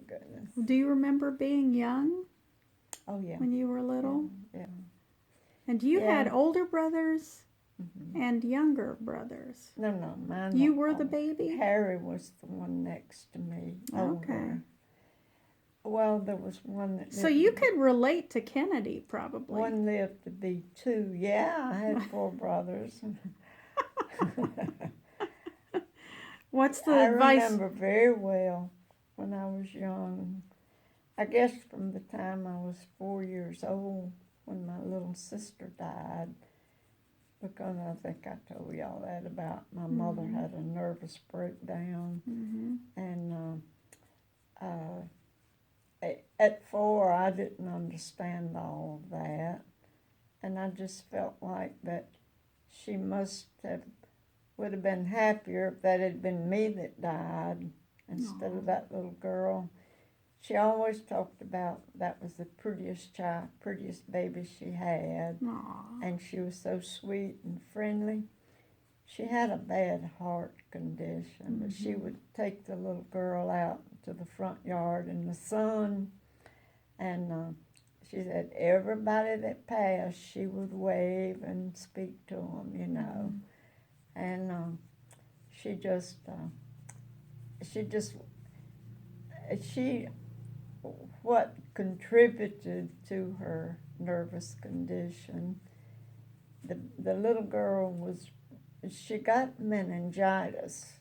goodness. Do you remember being young Oh, yeah. when you were little? Yeah. And you had older brothers Mm-hmm. and younger brothers. No, mine. You were the baby? Harry was the one next to me. Okay. Older. Well, there was one that lived. So you could relate to Kennedy, probably. One lived to be 2. Yeah, I had 4 brothers. What's the I advice? remember very well when I was young. I guess from the time I was 4 years old when my little sister died, because I think I told y'all that about my mother had a nervous breakdown. Mm-hmm. And at 4, I didn't understand all of that. And I just felt like that she would have been happier if that had been me that died instead of that little girl. She always talked about that was the prettiest baby she had. Aww. And she was so sweet and friendly. She had a bad heart condition, but she would take the little girl out to the front yard in the sun, and she said everybody that passed, she would wave and speak to them, you know. And what contributed to her nervous condition, the little girl she got meningitis.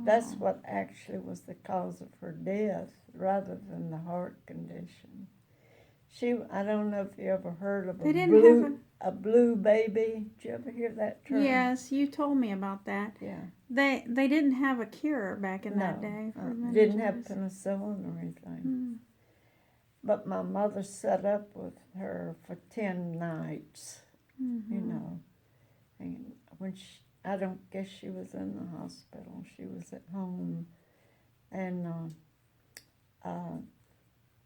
That's what actually was the cause of her death rather than the heart condition. I don't know if you ever heard of a blue baby. Did you ever hear that term? Yes, you told me about that. Yeah. They didn't have a cure back in that day. For didn't have penicillin or anything. But my mother set up with her for 10 nights, you know. And I don't guess she was in the hospital. She was at home. And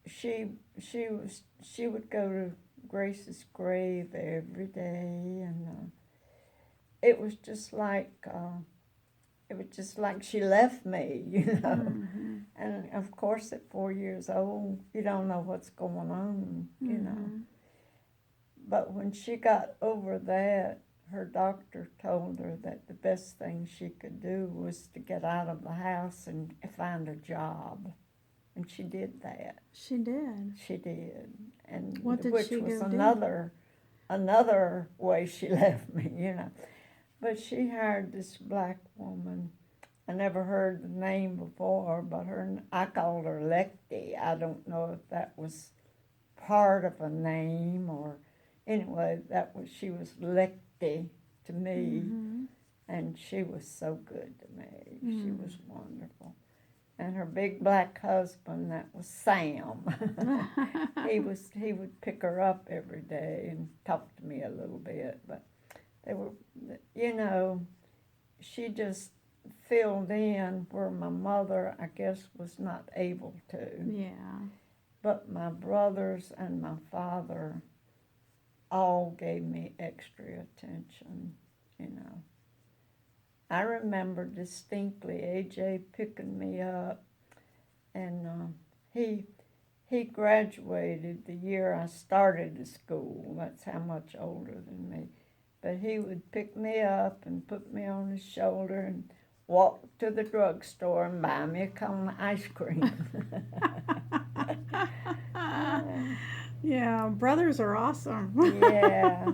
she would go to Grace's grave every day, and it was just like she left me, you know. And of course, at 4 years old, you don't know what's going on, you know. But when she got over that, her doctor told her that the best thing she could do was to get out of the house and find a job. And she did that. She did. She did. And what did which she was go another way she left me, you know. But she hired this black woman. I never heard the name before, but I called her Lecty. I don't know if that was part of a name or anyway, she was Lecty to me, and she was so good to me. She was wonderful. And her big black husband, that was Sam. he would pick her up every day and talk to me a little bit, but they were, you know, she just filled in where my mother, I guess, was not able to. Yeah. But my brothers and my father all gave me extra attention, you know. I remember distinctly AJ picking me up, and he graduated the year I started the school. That's how much older than me. But he would pick me up and put me on his shoulder and walk to the drugstore and buy me a cone of ice cream. Yeah, brothers are awesome. Yeah.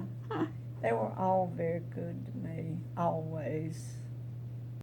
They were all very good to me, always.